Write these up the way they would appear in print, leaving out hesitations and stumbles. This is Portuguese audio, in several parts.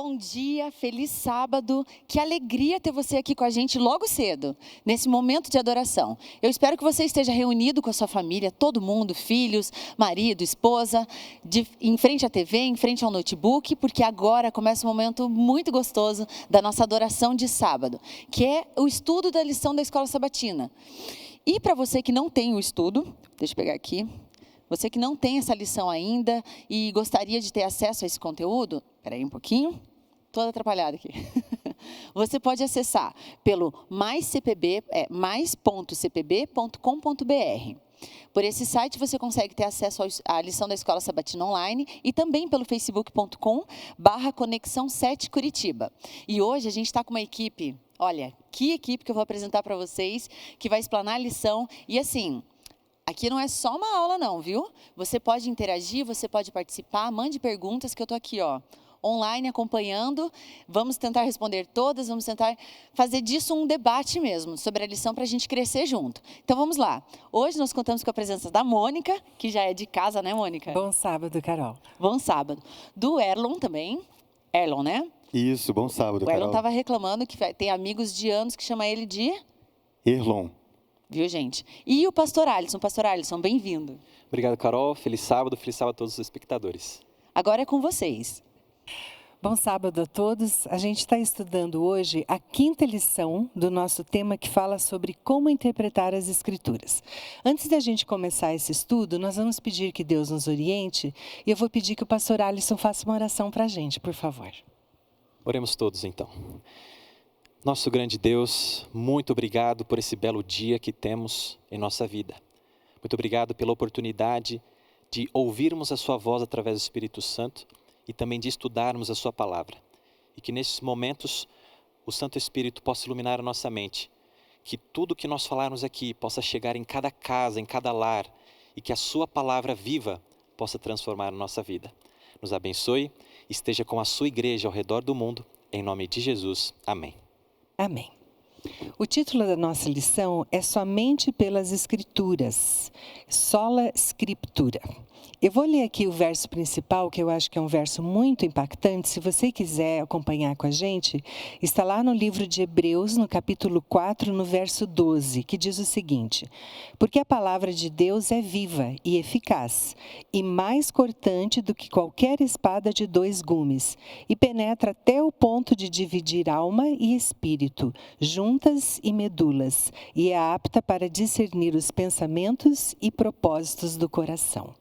Bom dia, feliz sábado, que alegria ter você aqui com a gente logo cedo, nesse momento de adoração. Eu espero que você esteja reunido com a sua família, todo mundo, filhos, marido, esposa, em frente à TV, em frente ao notebook, porque agora começa um momento muito gostoso da nossa adoração de sábado, que é o estudo da lição da Escola Sabatina. E para você que não tem o estudo, deixa eu pegar aqui, você que não tem essa lição ainda e gostaria de ter acesso a esse conteúdo, espera aí um pouquinho, toda atrapalhada aqui. Você pode acessar pelo mais.cpb.com.br. Por esse site você consegue ter acesso à lição da Escola Sabatina Online e também pelo facebook.com/Conexão 7 Curitiba. E hoje a gente está com uma equipe, olha, que equipe que eu vou apresentar para vocês, que vai explanar a lição e assim... Aqui não é só uma aula não, viu? Você pode interagir, você pode participar, mande perguntas que eu estou aqui, ó, online acompanhando. Vamos tentar responder todas, vamos tentar fazer disso um debate mesmo, sobre a lição para a gente crescer junto. Então vamos lá. Hoje nós contamos com a presença da Mônica, que já é de casa, né, Mônica? Bom sábado, Carol. Bom sábado. Do Erlon também. Erlon, né? Isso, bom sábado, Carol. O Erlon Carol. estava reclamando que tem amigos de anos que chamam ele de... Erlon. Viu, gente? E o pastor Alisson, bem-vindo. Obrigado, Carol. Feliz sábado a todos os espectadores. Agora é com vocês. Bom sábado a todos. A gente está estudando hoje a 5ª lição do nosso tema que fala sobre como interpretar as Escrituras. Antes da gente começar esse estudo, nós vamos pedir que Deus nos oriente e eu vou pedir que o pastor Alisson faça uma oração para a gente, por favor. Oremos todos, então. Nosso grande Deus, muito obrigado por esse belo dia que temos em nossa vida. Muito obrigado pela oportunidade de ouvirmos a sua voz através do Espírito Santo e também de estudarmos a sua palavra. E que nesses momentos o Santo Espírito possa iluminar a nossa mente. Que tudo que nós falarmos aqui possa chegar em cada casa, em cada lar. E que a sua palavra viva possa transformar a nossa vida. Nos abençoe, esteja com a sua igreja ao redor do mundo. Em nome de Jesus, amém. Amém. O título da nossa lição é Somente pelas Escrituras, Sola Scriptura. Eu vou ler aqui o verso principal, que eu acho que é um verso muito impactante. Se você quiser acompanhar com a gente, está lá no livro de Hebreus, no capítulo 4, no verso 12, que diz o seguinte: porque a palavra de Deus é viva e eficaz, e mais cortante do que qualquer espada de 2 gumes, e penetra até o ponto de dividir alma e espírito, juntas e medulas, e é apta para discernir os pensamentos e propósitos do coração.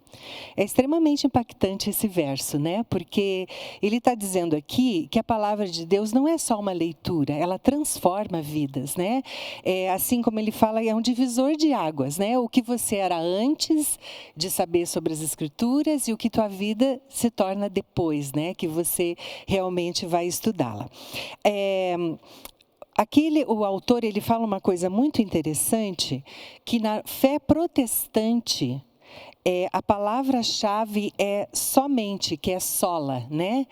É extremamente impactante esse verso, né? Porque ele está dizendo aqui que a palavra de Deus não é só uma leitura, ela transforma vidas, né? Assim como ele fala, é um divisor de águas, né? O que você era antes de saber sobre as Escrituras e o que tua vida se torna depois, né? Que você realmente vai estudá-la. Aqui o autor ele fala uma coisa muito interessante, que na fé protestante, a palavra-chave é somente, que é sola, né?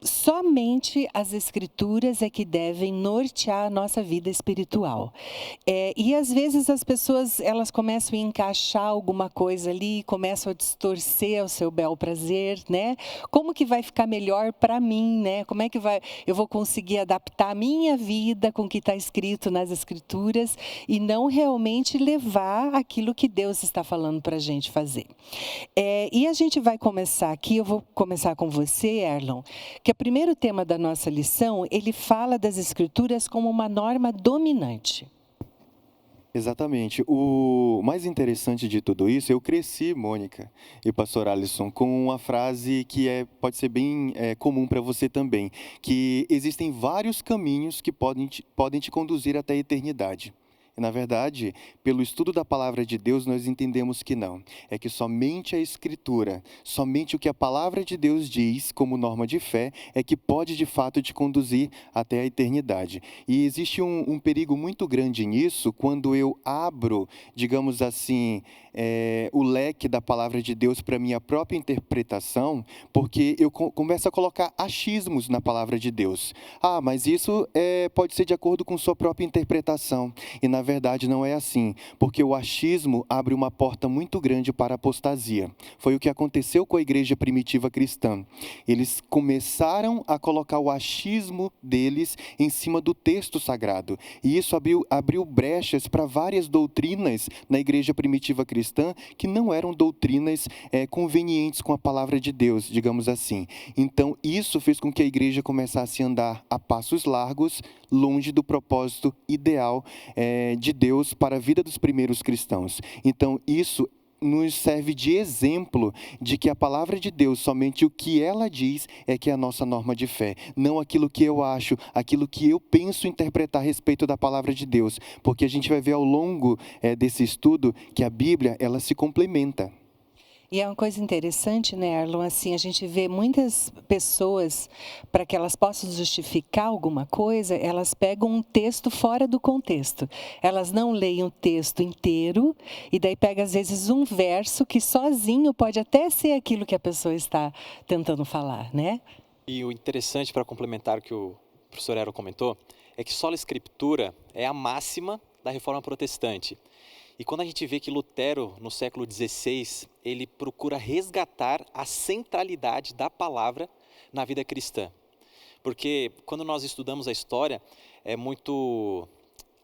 Somente as Escrituras é que devem nortear a nossa vida espiritual. E às vezes as pessoas, elas começam a encaixar alguma coisa ali, começam a distorcer ao seu bel prazer, né? Como que vai ficar melhor para mim, né? Como é que eu vou conseguir adaptar a minha vida com o que está escrito nas Escrituras e não realmente levar aquilo que Deus está falando para a gente fazer. E a gente vai começar aqui, eu vou começar com você, Erlon, que o primeiro tema da nossa lição, ele fala das Escrituras como uma norma dominante. Exatamente. O mais interessante de tudo isso, eu cresci, Mônica e pastor Alisson, com uma frase que pode ser bem comum para você também, que existem vários caminhos que podem te conduzir até a eternidade. E, na verdade, pelo estudo da palavra de Deus, nós entendemos que não. É que somente a Escritura, somente o que a palavra de Deus diz como norma de fé, é que pode, de fato, te conduzir até a eternidade. E existe um perigo muito grande nisso, quando eu abro, digamos assim, o leque da palavra de Deus para a minha própria interpretação, porque eu começo a colocar achismos na palavra de Deus. Mas isso pode ser de acordo com sua própria interpretação. E, na na verdade não é assim, porque o achismo abre uma porta muito grande para a apostasia. Foi o que aconteceu com a igreja primitiva cristã. Eles começaram a colocar o achismo deles em cima do texto sagrado, e isso abriu brechas para várias doutrinas na igreja primitiva cristã que não eram doutrinas convenientes com a palavra de Deus, digamos assim. Então, isso fez com que a igreja começasse a andar a passos largos, longe do propósito ideal de Deus para a vida dos primeiros cristãos. Então, isso nos serve de exemplo de que a palavra de Deus, somente o que ela diz é que é a nossa norma de fé, não aquilo que eu acho, aquilo que eu penso interpretar a respeito da palavra de Deus, porque a gente vai ver ao longo desse estudo que a Bíblia, ela se complementa. E é uma coisa interessante, né, Arlon? Assim, a gente vê muitas pessoas, para que elas possam justificar alguma coisa, elas pegam um texto fora do contexto. Elas não leem o texto inteiro, e daí pega, às vezes, um verso que sozinho pode até ser aquilo que a pessoa está tentando falar, né? E o interessante, para complementar o que o professor Ero comentou, é que sola escritura é a máxima da Reforma Protestante. E quando a gente vê que Lutero, no século XVI, ele procura resgatar a centralidade da palavra na vida cristã. Porque quando nós estudamos a história, é muito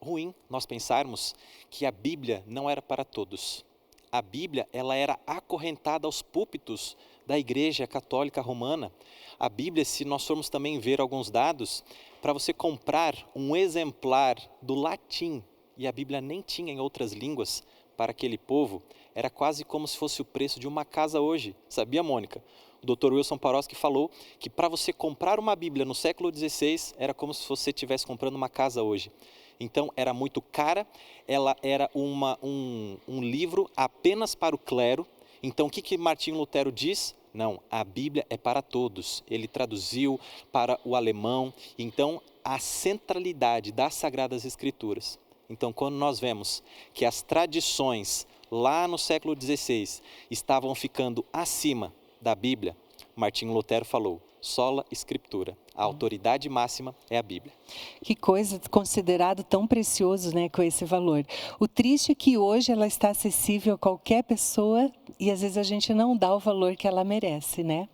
ruim nós pensarmos que a Bíblia não era para todos. A Bíblia, ela era acorrentada aos púlpitos da Igreja Católica Romana. A Bíblia, se nós formos também ver alguns dados, para você comprar um exemplar do latim, e a Bíblia nem tinha em outras línguas para aquele povo, era quase como se fosse o preço de uma casa hoje. Sabia, Mônica? O Dr. Wilson Paroski falou que para você comprar uma Bíblia no século XVI, era como se você estivesse comprando uma casa hoje. Então, era muito cara, ela era um livro apenas para o clero. Então, o que Martinho Lutero diz? Não, a Bíblia é para todos. Ele traduziu para o alemão. Então, a centralidade das Sagradas Escrituras. Então, quando nós vemos que as tradições lá no século XVI estavam ficando acima da Bíblia, Martinho Lutero falou, sola escritura, a autoridade máxima é a Bíblia. Que coisa, considerado tão precioso, né, com esse valor. O triste é que hoje ela está acessível a qualquer pessoa e às vezes a gente não dá o valor que ela merece, né?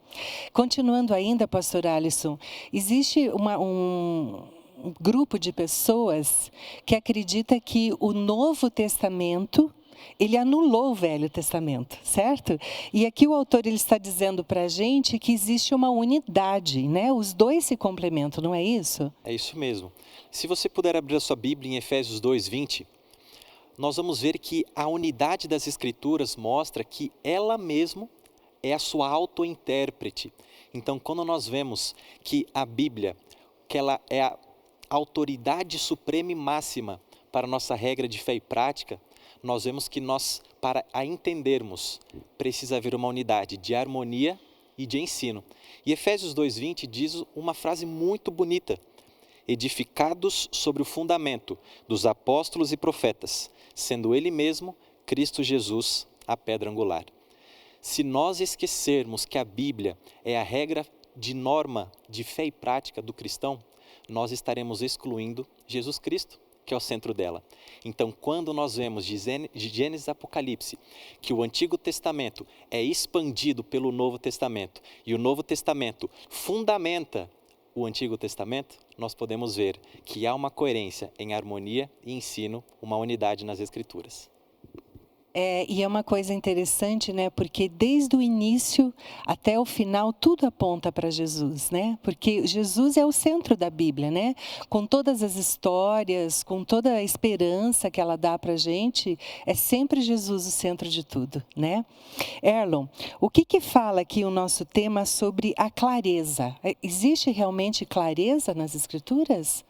Continuando ainda, pastor Alisson, existe um grupo de pessoas que acredita que o Novo Testamento, ele anulou o Velho Testamento, certo? E aqui o autor ele está dizendo para a gente que existe uma unidade, né? Os dois se complementam, não é isso? É isso mesmo. Se você puder abrir a sua Bíblia em Efésios 2:20, nós vamos ver que a unidade das Escrituras mostra que ela mesmo é a sua auto-intérprete. Então, quando nós vemos que a Bíblia, que ela é a autoridade suprema e máxima para a nossa regra de fé e prática, nós vemos que nós, para a entendermos, precisa haver uma unidade de harmonia e de ensino. E Efésios 2:20 diz uma frase muito bonita: edificados sobre o fundamento dos apóstolos e profetas, sendo ele mesmo, Cristo Jesus, a pedra angular. Se nós esquecermos que a Bíblia é a regra de norma de fé e prática do cristão, nós estaremos excluindo Jesus Cristo, que é o centro dela. Então, quando nós vemos de Gênesis a Apocalipse que o Antigo Testamento é expandido pelo Novo Testamento e o Novo Testamento fundamenta o Antigo Testamento, nós podemos ver que há uma coerência em harmonia e ensino, uma unidade nas Escrituras. E é uma coisa interessante, né? Porque desde o início até o final, tudo aponta para Jesus, né? Porque Jesus é o centro da Bíblia, né? Com todas as histórias, com toda a esperança que ela dá para a gente, é sempre Jesus o centro de tudo, né? Erlon, o que fala aqui o nosso tema sobre a clareza? Existe realmente clareza nas Escrituras?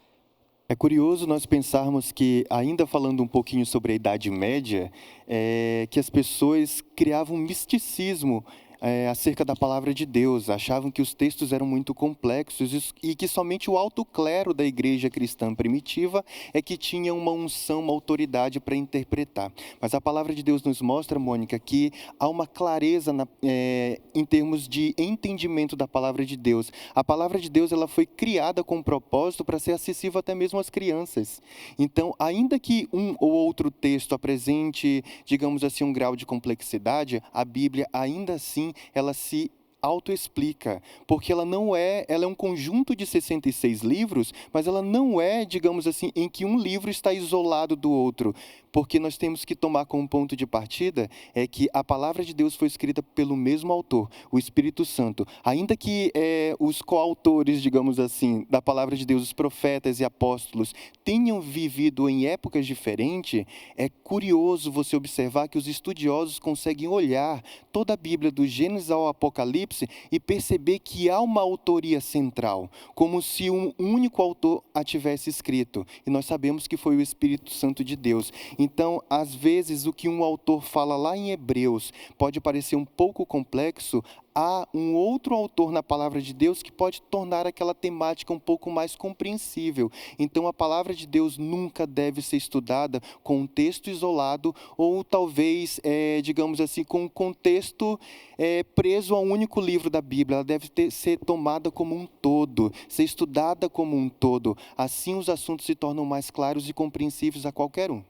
É curioso nós pensarmos que, ainda falando um pouquinho sobre a Idade Média, que as pessoas criavam um misticismo acerca da palavra de Deus, achavam que os textos eram muito complexos e que somente o alto clero da igreja cristã primitiva é que tinha uma unção, uma autoridade para interpretar. Mas a palavra de Deus nos mostra, Mônica, que há uma clareza em termos de entendimento da palavra de Deus. A palavra de Deus ela foi criada com um propósito para ser acessível até mesmo às crianças. Então, ainda que um ou outro texto apresente, digamos assim, um grau de complexidade, a Bíblia ainda assim ela se autoexplica, porque ela é um conjunto de 66 livros, mas ela não é, digamos assim, em que um livro está isolado do outro, porque nós temos que tomar como ponto de partida é que a palavra de Deus foi escrita pelo mesmo autor, o Espírito Santo. Ainda que os coautores, digamos assim, da palavra de Deus, os profetas e apóstolos, tenham vivido em épocas diferentes, é curioso você observar que os estudiosos conseguem olhar toda a Bíblia, do Gênesis ao Apocalipse, e perceber que há uma autoria central, como se um único autor a tivesse escrito. E nós sabemos que foi o Espírito Santo de Deus. Então, às vezes, o que um autor fala lá em Hebreus pode parecer um pouco complexo, há um outro autor na palavra de Deus que pode tornar aquela temática um pouco mais compreensível. Então, a palavra de Deus nunca deve ser estudada com um texto isolado ou talvez, digamos assim, com um contexto preso a um único livro da Bíblia. Ela deve ser tomada como um todo, ser estudada como um todo. Assim, os assuntos se tornam mais claros e compreensíveis a qualquer um.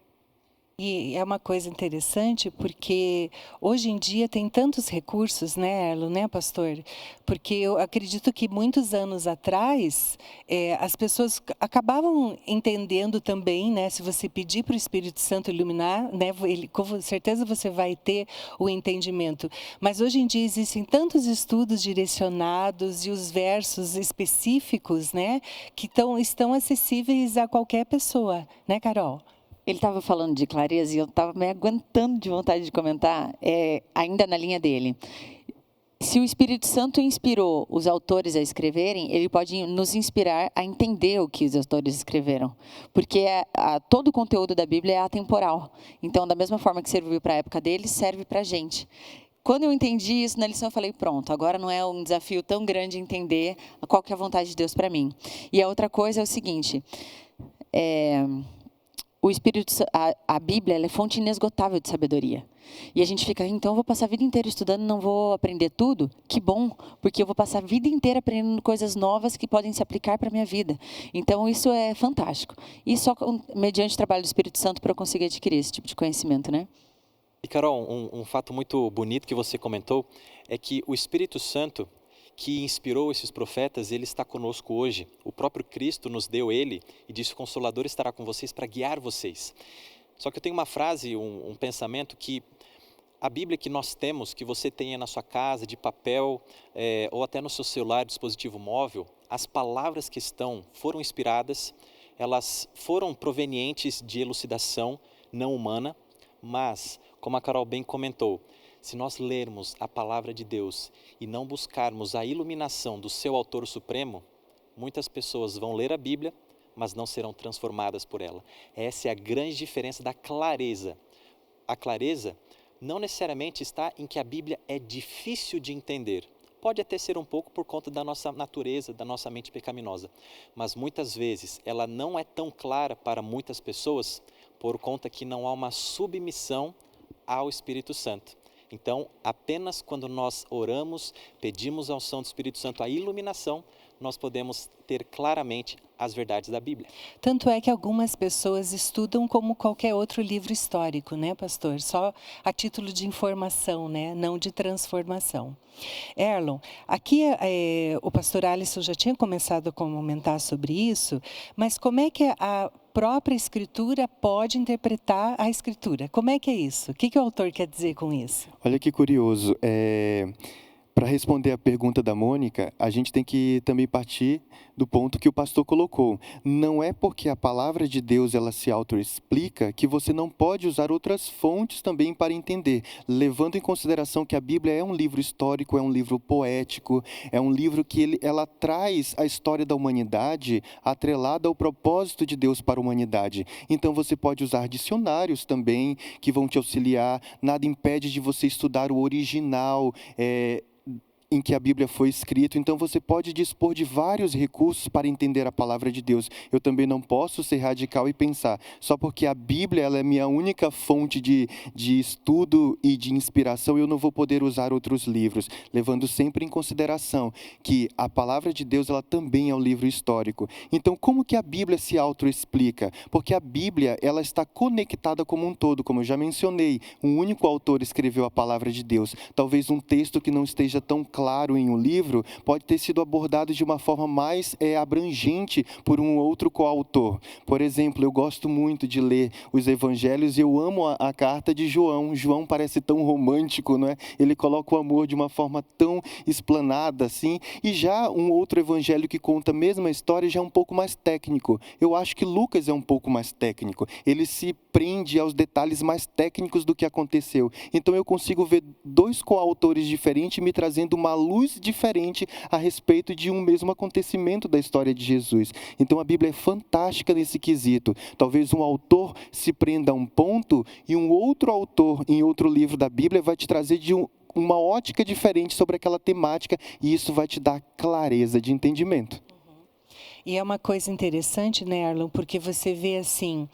E é uma coisa interessante porque hoje em dia tem tantos recursos, né, Erlo, né, pastor? Porque eu acredito que muitos anos atrás as pessoas acabavam entendendo também, né? Se você pedir para o Espírito Santo iluminar, né, com certeza você vai ter o entendimento. Mas hoje em dia existem tantos estudos direcionados e os versos específicos, né, que estão acessíveis a qualquer pessoa, né, Carol? Ele estava falando de clareza e eu estava me aguentando de vontade de comentar, ainda na linha dele. Se o Espírito Santo inspirou os autores a escreverem, ele pode nos inspirar a entender o que os autores escreveram. Porque todo o conteúdo da Bíblia é atemporal. Então, da mesma forma que serviu para a época deles, serve para a gente. Quando eu entendi isso na lição, eu falei, pronto, agora não é um desafio tão grande entender qual que é a vontade de Deus para mim. E a outra coisa é o seguinte, o Espírito, a Bíblia ela é fonte inesgotável de sabedoria. E a gente fica, então eu vou passar a vida inteira estudando, não vou aprender tudo? Que bom, porque eu vou passar a vida inteira aprendendo coisas novas que podem se aplicar para a minha vida. Então isso é fantástico. E só mediante o trabalho do Espírito Santo para eu conseguir adquirir esse tipo de conhecimento, né? E Carol, um fato muito bonito que você comentou é que o Espírito Santo que inspirou esses profetas, ele está conosco hoje. O próprio Cristo nos deu ele e disse, o Consolador estará com vocês para guiar vocês. Só que eu tenho uma frase, um pensamento que a Bíblia que nós temos, que você tenha na sua casa, de papel, ou até no seu celular, dispositivo móvel, as palavras que foram inspiradas, elas foram provenientes de elucidação não humana, mas, como a Carol bem comentou, se nós lermos a palavra de Deus e não buscarmos a iluminação do seu autor supremo, muitas pessoas vão ler a Bíblia, mas não serão transformadas por ela. Essa é a grande diferença da clareza. A clareza não necessariamente está em que a Bíblia é difícil de entender. Pode até ser um pouco por conta da nossa natureza, da nossa mente pecaminosa. Mas muitas vezes ela não é tão clara para muitas pessoas por conta que não há uma submissão ao Espírito Santo. Então, apenas quando nós oramos, pedimos ao Santo Espírito Santo a iluminação, nós podemos ter claramente as verdades da Bíblia. Tanto é que algumas pessoas estudam como qualquer outro livro histórico, né, pastor? Só a título de informação, né? Não de transformação. Erlon, aqui o pastor Alisson já tinha começado a comentar sobre isso, mas como é que a própria Escritura pode interpretar a Escritura? Como é que é isso? O que o autor quer dizer com isso? Olha que curioso. Para responder a pergunta da Mônica, a gente tem que também partir do ponto que o pastor colocou. Não é porque a palavra de Deus ela se autoexplica que você não pode usar outras fontes também para entender, levando em consideração que a Bíblia é um livro histórico, é um livro poético, é um livro que ela traz a história da humanidade atrelada ao propósito de Deus para a humanidade. Então você pode usar dicionários também que vão te auxiliar, nada impede de você estudar o original, em que a Bíblia foi escrita, então você pode dispor de vários recursos para entender a palavra de Deus. Eu também não posso ser radical e pensar, só porque a Bíblia ela é minha única fonte de estudo e de inspiração, eu não vou poder usar outros livros, levando sempre em consideração que a palavra de Deus ela também é um livro histórico. Então, como que a Bíblia se autoexplica? Porque a Bíblia ela está conectada como um todo, como eu já mencionei, um único autor escreveu a palavra de Deus. Talvez um texto que não esteja tão claro em um livro, pode ter sido abordado de uma forma mais abrangente por um outro coautor. Por exemplo, eu gosto muito de ler os evangelhos e eu amo a carta de João. João parece tão romântico, não é? Ele coloca o amor de uma forma tão explanada assim. E já um outro evangelho que conta a mesma história já é um pouco mais técnico. Eu acho que Lucas é um pouco mais técnico. Ele se prende aos detalhes mais técnicos do que aconteceu. Então eu consigo ver dois coautores diferentes me trazendo uma luz diferente a respeito de um mesmo acontecimento da história de Jesus. Então a Bíblia é fantástica nesse quesito. Talvez um autor se prenda a um ponto e um outro autor em outro livro da Bíblia vai te trazer uma ótica diferente sobre aquela temática e isso vai te dar clareza de entendimento. E é uma coisa interessante, né, Arlon, porque você vê assim,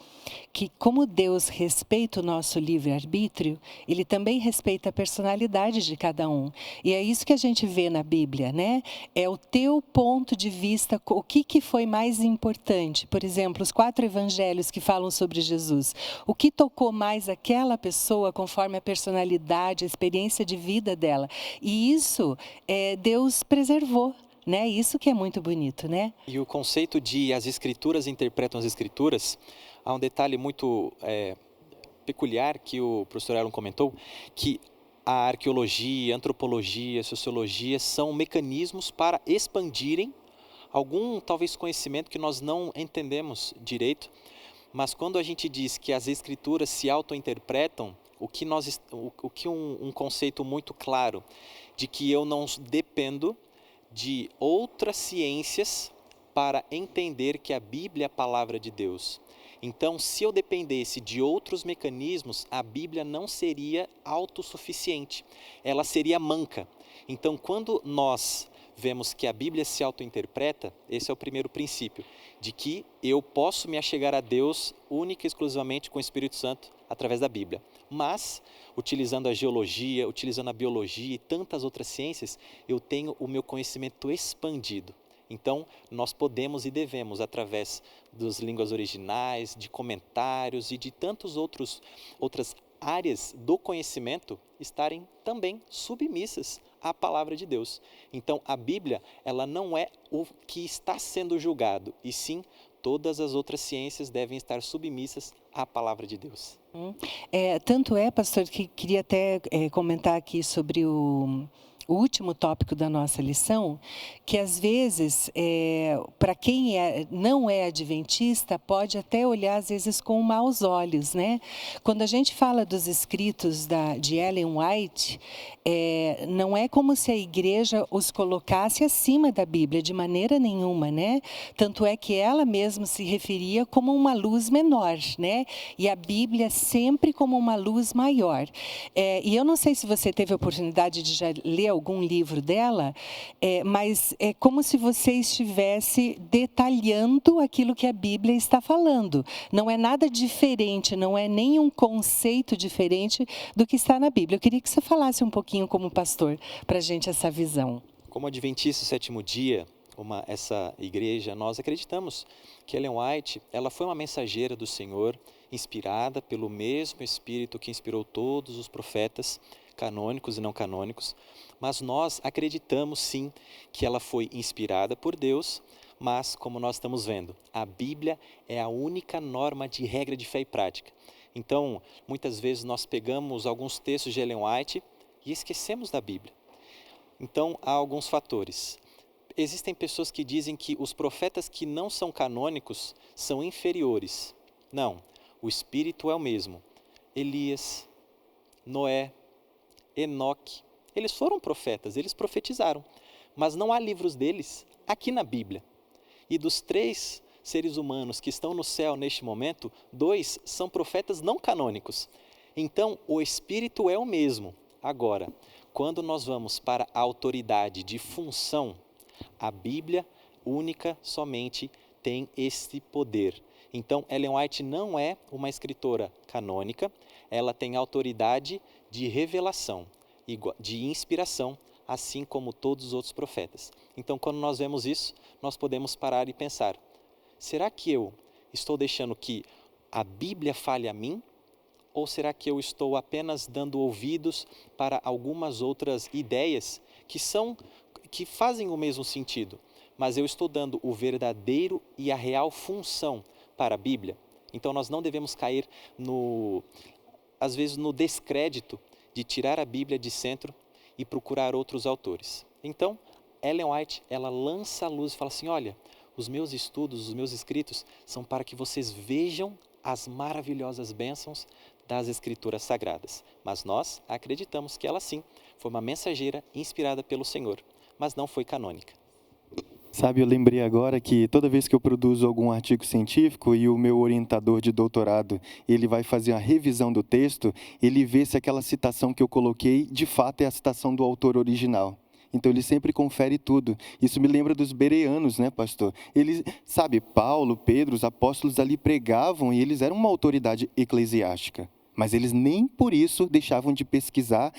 que como Deus respeita o nosso livre-arbítrio, Ele também respeita a personalidade de cada um. E é isso que a gente vê na Bíblia, né? É o teu ponto de vista, o que foi mais importante. Por exemplo, os 4 evangelhos que falam sobre Jesus. O que tocou mais aquela pessoa conforme a personalidade, a experiência de vida dela. E isso Deus preservou. Né? Isso que é muito bonito, né? E o conceito de as escrituras interpretam as escrituras, há um detalhe muito peculiar que o professor Aaron comentou, que a arqueologia, a antropologia, a sociologia são mecanismos para expandirem algum, talvez, conhecimento que nós não entendemos direito, mas quando a gente diz que as escrituras se auto-interpretam, o que um conceito muito claro de que eu não dependo de outras ciências para entender que a Bíblia é a palavra de Deus. Então, se eu dependesse de outros mecanismos, a Bíblia não seria autossuficiente, ela seria manca. Então, quando nós vemos que a Bíblia se autointerpreta, esse é o primeiro princípio, de que eu posso me achegar a Deus única e exclusivamente com o Espírito Santo através da Bíblia. Mas, utilizando a geologia, utilizando a biologia e tantas outras ciências, eu tenho o meu conhecimento expandido. Então, nós podemos e devemos, através das línguas originais, de comentários e de tantas outras áreas do conhecimento, estarem também submissas à palavra de Deus. Então, a Bíblia, ela não é o que está sendo julgado, e sim, todas as outras ciências devem estar submissas à palavra de Deus. Tanto é, pastor, que queria até comentar aqui sobre o último tópico da nossa lição, que às vezes, para quem não é adventista, pode até olhar às vezes com maus olhos, né? Quando a gente fala dos escritos de Ellen White, não é como se a igreja os colocasse acima da Bíblia, de maneira nenhuma, né? Tanto é que ela mesma se referia como uma luz menor, né? E a Bíblia sempre como uma luz maior. E eu não sei se você teve a oportunidade de já ler algum livro dela, mas é como se você estivesse detalhando aquilo que a Bíblia está falando. Não é nada diferente, não é nenhum conceito diferente do que está na Bíblia. Eu queria que você falasse um pouquinho como pastor para a gente essa visão. Como Adventista Sétimo Dia, essa igreja, nós acreditamos que Ellen White, ela foi uma mensageira do Senhor, inspirada pelo mesmo Espírito que inspirou todos os profetas, canônicos e não canônicos, mas nós acreditamos sim que ela foi inspirada por Deus, mas como nós estamos vendo, a Bíblia é a única norma de regra de fé e prática. Então, muitas vezes nós pegamos alguns textos de Ellen White e esquecemos da Bíblia. Então, há alguns fatores. Existem pessoas que dizem que os profetas que não são canônicos são inferiores. Não, o espírito é o mesmo. Elias, Noé, Enoque, eles foram profetas, eles profetizaram. Mas não há livros deles aqui na Bíblia. E dos 3 seres humanos que estão no céu neste momento, 2 são profetas não canônicos. Então, o espírito é o mesmo. Agora, quando nós vamos para a autoridade de função, a Bíblia única somente tem esse poder. Então, Ellen White não é uma escritora canônica, ela tem autoridade de revelação, de inspiração, assim como todos os outros profetas. Então, quando nós vemos isso, nós podemos parar e pensar, será que eu estou deixando que a Bíblia fale a mim? Ou será que eu estou apenas dando ouvidos para algumas outras ideias que fazem o mesmo sentido, mas eu estou dando o verdadeiro e a real função para a Bíblia? Então nós não devemos cair às vezes no descrédito de tirar a Bíblia de centro e procurar outros autores. Então, Ellen White, ela lança a luz e fala assim, olha, os meus estudos, os meus escritos são para que vocês vejam as maravilhosas bênçãos das Escrituras Sagradas. Mas nós acreditamos que ela sim foi uma mensageira inspirada pelo Senhor, mas não foi canônica. Sabe, eu lembrei agora que toda vez que eu produzo algum artigo científico e o meu orientador de doutorado, ele vai fazer uma revisão do texto, ele vê se aquela citação que eu coloquei, de fato, é a citação do autor original. Então, ele sempre confere tudo. Isso me lembra dos bereanos, né, pastor? Eles, sabe, Paulo, Pedro, os apóstolos ali pregavam e eles eram uma autoridade eclesiástica. Mas eles nem por isso deixavam de pesquisar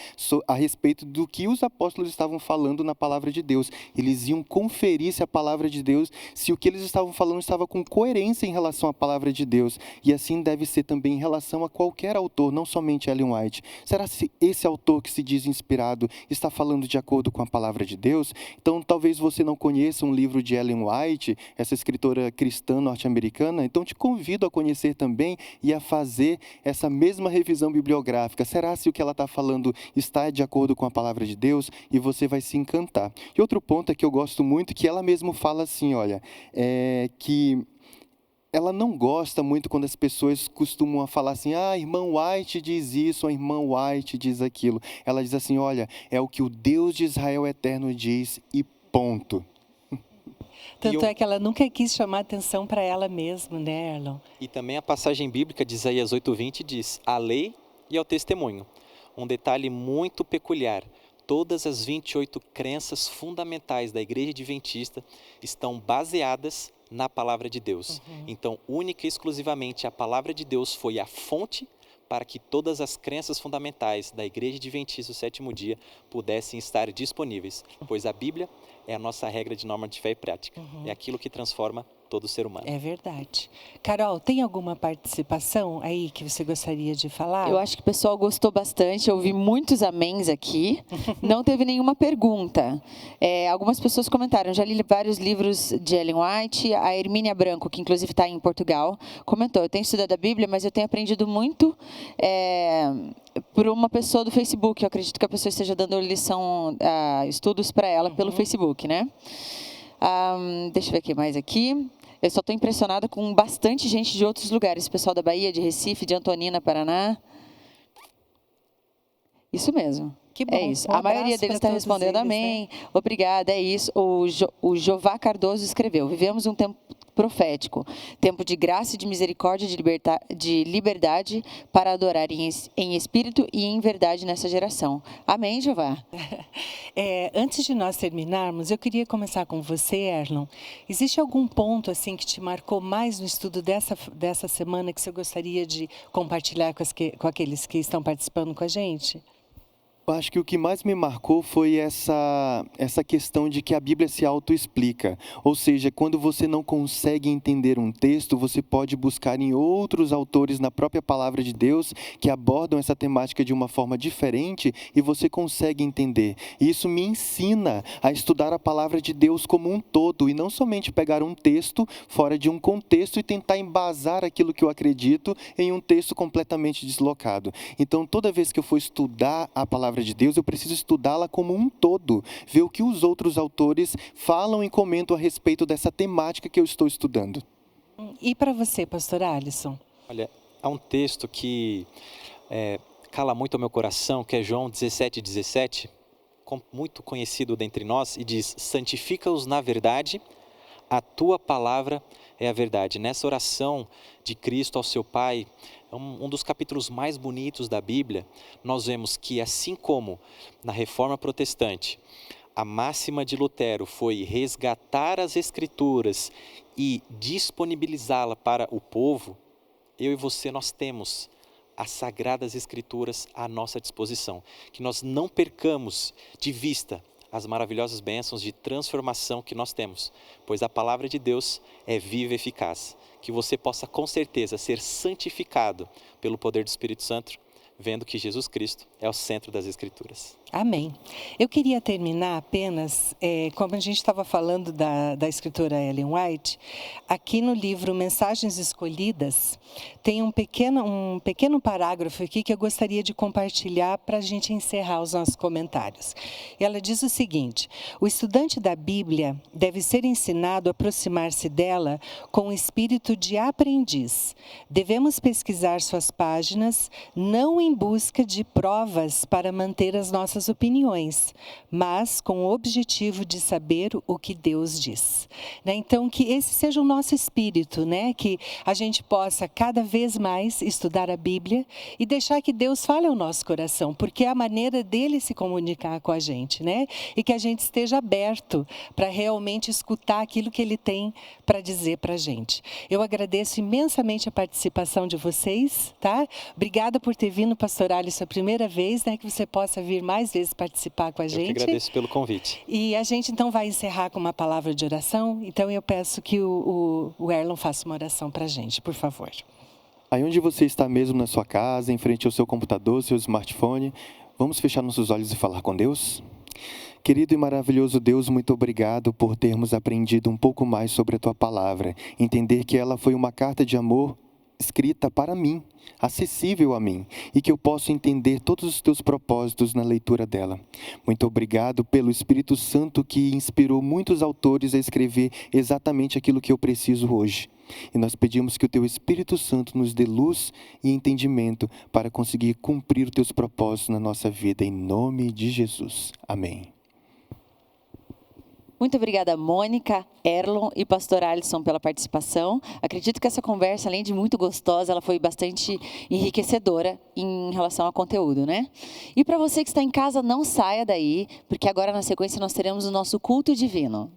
a respeito do que os apóstolos estavam falando na palavra de Deus. Eles iam conferir se a palavra de Deus, se o que eles estavam falando estava com coerência em relação à palavra de Deus. E assim deve ser também em relação a qualquer autor, não somente Ellen White. Será que esse autor que se diz inspirado está falando de acordo com a palavra de Deus? Então, talvez você não conheça um livro de Ellen White, essa escritora cristã norte-americana. Então, te convido a conhecer também e a fazer essa mesma revisão bibliográfica. Será se o que ela está falando está de acordo com a palavra de Deus? E você vai se encantar. E outro ponto é que eu gosto muito, que ela mesmo fala assim, olha, que ela não gosta muito quando as pessoas costumam falar assim, a irmã White diz isso, a irmã White diz aquilo. Ela diz assim, olha, é o que o Deus de Israel eterno diz e ponto. Tanto é que ela nunca quis chamar atenção para ela mesma, né, Erlon? E também a passagem bíblica de Isaías 8:20 diz, a lei e ao testemunho. Um detalhe muito peculiar, todas as 28 crenças fundamentais da Igreja Adventista estão baseadas na palavra de Deus. Então, única e exclusivamente a palavra de Deus foi a fonte para que todas as crenças fundamentais da Igreja Adventista do Sétimo Dia pudessem estar disponíveis, pois a Bíblia é a nossa regra de norma de fé e prática. É aquilo que transforma todo ser humano. É verdade. Carol, tem alguma participação aí que você gostaria de falar? Eu acho que o pessoal gostou bastante, eu ouvi muitos améns aqui, não teve nenhuma pergunta. Algumas pessoas comentaram, já li vários livros de Ellen White, a Hermínia Branco, que inclusive está em Portugal, comentou, eu tenho estudado a Bíblia, mas eu tenho aprendido muito por uma pessoa do Facebook, eu acredito que a pessoa esteja dando lição, estudos para ela pelo Facebook, né? Deixa eu ver aqui mais aqui. Eu só estou impressionada com bastante gente de outros lugares. Pessoal da Bahia, de Recife, de Antonina, Paraná. Isso mesmo. Que bom. É isso. Um A maioria abraço deles para está todos respondendo eles, amém. né? Obrigada, é isso. O Jová Cardoso escreveu, vivemos um tempo profético, tempo de graça e de misericórdia, de liberdade para adorar em espírito e em verdade nessa geração. Amém, Jová? Antes de nós terminarmos, eu queria começar com você, Erlon. Existe algum ponto assim que te marcou mais no estudo dessa semana que você gostaria de compartilhar com aqueles que estão participando com a gente? Eu acho que o que mais me marcou foi essa questão de que a Bíblia se autoexplica. Ou seja, quando você não consegue entender um texto, você pode buscar em outros autores na própria palavra de Deus que abordam essa temática de uma forma diferente e você consegue entender. E isso me ensina a estudar a palavra de Deus como um todo e não somente pegar um texto fora de um contexto e tentar embasar aquilo que eu acredito em um texto completamente deslocado. Então, toda vez que eu for estudar a palavra palavra de Deus, eu preciso estudá-la como um todo, ver o que os outros autores falam e comentam a respeito dessa temática que eu estou estudando. E para você, pastor Alisson? Olha, há um texto que cala muito ao meu coração, que é João 17:17, muito conhecido dentre nós, e diz: santifica-os na verdade, a tua palavra é a verdade. Nessa oração de Cristo ao seu Pai, é um dos capítulos mais bonitos da Bíblia. Nós vemos que, assim como na Reforma Protestante, a máxima de Lutero foi resgatar as Escrituras e disponibilizá-la para o povo, eu e você, nós temos as Sagradas Escrituras à nossa disposição. Que nós não percamos de vista as maravilhosas bênçãos de transformação que nós temos, pois a palavra de Deus é viva e eficaz. Que você possa com certeza ser santificado pelo poder do Espírito Santo, vendo que Jesus Cristo é o centro das Escrituras. Amém. Eu queria terminar apenas, como a gente estava falando da escritora Ellen White, aqui no livro Mensagens Escolhidas, tem um pequeno parágrafo aqui que eu gostaria de compartilhar para a gente encerrar os nossos comentários. E ela diz o seguinte: o estudante da Bíblia deve ser ensinado a aproximar-se dela com o espírito de aprendiz. Devemos pesquisar suas páginas, não em busca de provas para manter as nossas opiniões, mas com o objetivo de saber o que Deus diz. Então, que esse seja o nosso espírito, que a gente possa cada vez mais estudar a Bíblia e deixar que Deus fale ao nosso coração, porque é a maneira dele se comunicar com a gente, e que a gente esteja aberto para realmente escutar aquilo que ele tem para dizer para a gente. Eu agradeço imensamente a participação de vocês, tá? Obrigada por ter vindo, pastor Alisson, a primeira vez, que você possa vir mais vezes participar com a gente. Eu que agradeço pelo convite. E a gente então vai encerrar com uma palavra de oração. Então eu peço que o Erlon faça uma oração para a gente, por favor. Aí onde você está mesmo na sua casa, em frente ao seu computador, seu smartphone, vamos fechar nossos olhos e falar com Deus? Querido e maravilhoso Deus, muito obrigado por termos aprendido um pouco mais sobre a Tua palavra. Entender que ela foi uma carta de amor escrita para mim, acessível a mim, e que eu posso entender todos os Teus propósitos na leitura dela. Muito obrigado pelo Espírito Santo que inspirou muitos autores a escrever exatamente aquilo que eu preciso hoje. E nós pedimos que o Teu Espírito Santo nos dê luz e entendimento para conseguir cumprir os Teus propósitos na nossa vida, em nome de Jesus. Amém. Muito obrigada, Mônica, Erlon e pastor Alisson, pela participação. Acredito que essa conversa, além de muito gostosa, ela foi bastante enriquecedora em relação ao conteúdo, E para você que está em casa, não saia daí, porque agora na sequência nós teremos o nosso culto divino.